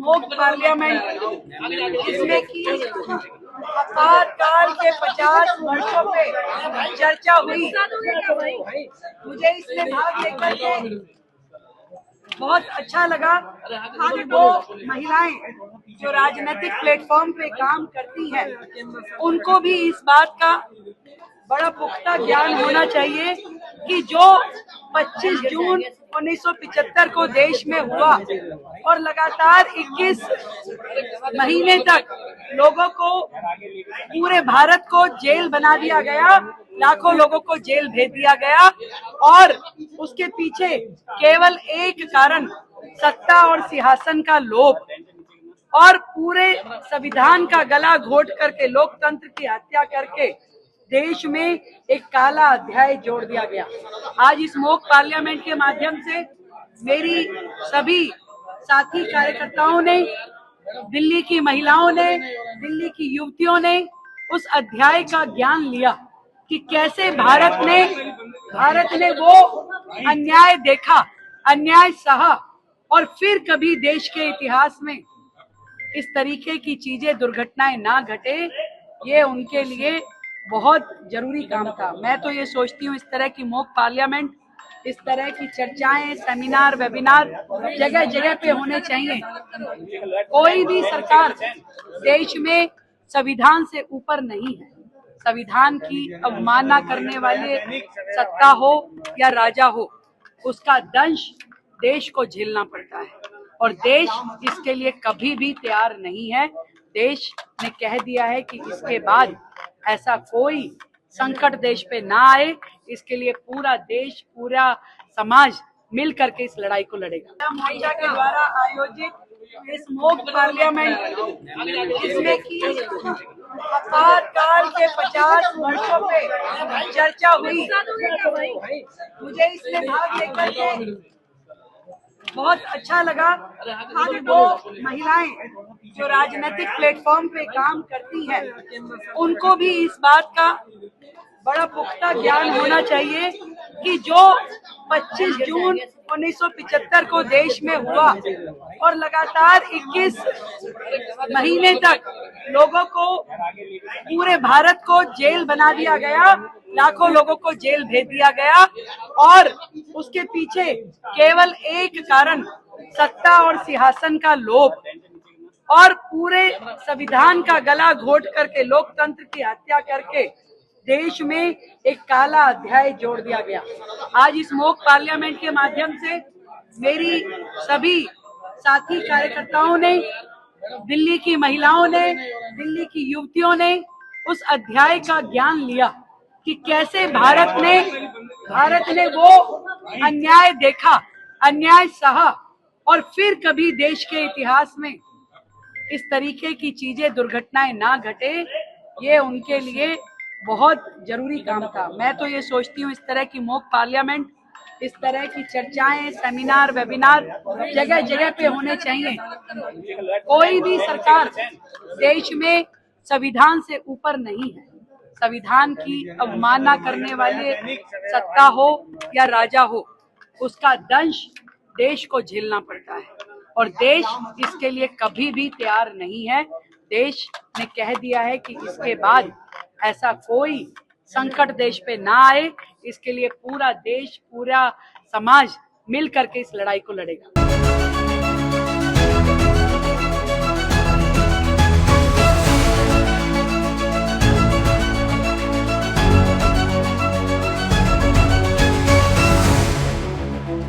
Mock parliament जिसमें कि आपातकाल के 50 वर्षों पे चर्चा हुई, मुझे इसमें भाग लेकर के बहुत अच्छा लगा कि वो महिलाएं जो राजनीतिक प्लेटफॉर्म पे काम करती हैं उनको भी इस बात का बड़ा पुख्ता ज्ञान होना चाहिए कि जो 25 जून 1975 को देश में हुआ और लगातार 21 महीने तक लोगों को, पूरे भारत को जेल बना दिया गया, लाखों लोगों को जेल भेज दिया गया और उसके पीछे केवल एक कारण सत्ता और सिंहासन का लोभ और पूरे संविधान का गला घोट करके लोकतंत्र की हत्या करके देश में एक काला अध्याय जोड़ दिया गया। आज इस मॉक पार्लियामेंट के माध्यम से मेरी सभी साथी कार्यकर्ताओं ने, दिल्ली की महिलाओं ने, दिल्ली की युवतियों ने उस अध्याय का ज्ञान लिया कि कैसे भारत ने वो अन्याय देखा, अन्याय सहा और फिर कभी देश के इतिहास में इस तरीके की चीजें, दुर्घटनाएं ना घटे। ये उनके लिए बहुत जरूरी काम था। मैं तो ये सोचती हूँ इस तरह की मॉक पार्लियामेंट, इस तरह की चर्चाएं, सेमिनार, वेबिनार जगह जगह पे होने चाहिए। कोई भी सरकार देश में संविधान से ऊपर नहीं है। संविधान की अवमानना करने वाले सत्ता हो या राजा हो, उसका दंश देश को झेलना पड़ता है और देश इसके लिए कभी भी तैयार नहीं है। देश ने कह दिया है कि इसके बाद ऐसा कोई संकट देश पे ना आए, इसके लिए पूरा देश, पूरा समाज मिल करके इस लड़ाई को लड़ेगा। मोर्चा के द्वारा आयोजित इस मॉक पार्लियामेंट जिसमें कि आपातकाल के 50 वर्षों पे चर्चा हुई, मुझे इसमें भाग लेकर के बहुत अच्छा लगा कि वो महिलाएं जो राजनीतिक प्लेटफॉर्म पे काम करती हैं उनको भी इस बात का बड़ा पुख्ता ज्ञान होना चाहिए कि जो 25 जून 1975 को देश में हुआ और लगातार 21 महीने तक लोगों को, पूरे भारत को जेल बना दिया गया, लाखों लोगों को जेल भेज दिया गया और उसके पीछे केवल एक कारण सत्ता और सिंहासन का लोभ और पूरे संविधान का गला घोट करके लोकतंत्र की हत्या करके देश में एक काला अध्याय जोड़ दिया गया। आज इस मॉक पार्लियामेंट के माध्यम से मेरी सभी साथी कार्यकर्ताओं ने, दिल्ली की महिलाओं ने, दिल्ली की युवतियों ने उस अध्याय का ज्ञान लिया कि कैसे भारत ने वो अन्याय देखा, अन्याय सहा और फिर कभी देश के इतिहास में इस तरीके की चीजें, दुर्घटनाएं ना घटे। ये उनके लिए बहुत जरूरी काम था। मैं तो ये सोचती हूँ इस तरह की मॉक पार्लियामेंट, इस तरह की चर्चाएं, सेमिनार, वेबिनार जगह जगह पे होने चाहिए। कोई भी सरकार देश में संविधान से ऊपर नहीं है। संविधान की अवमानना करने वाले सत्ता हो या राजा हो, उसका दंश देश को झेलना पड़ता है और देश इसके लिए कभी भी तैयार नहीं है। देश ने कह दिया है कि इसके बाद ऐसा कोई संकट देश पे ना आए, इसके लिए पूरा देश, पूरा समाज मिल करके इस लड़ाई को लड़ेगा।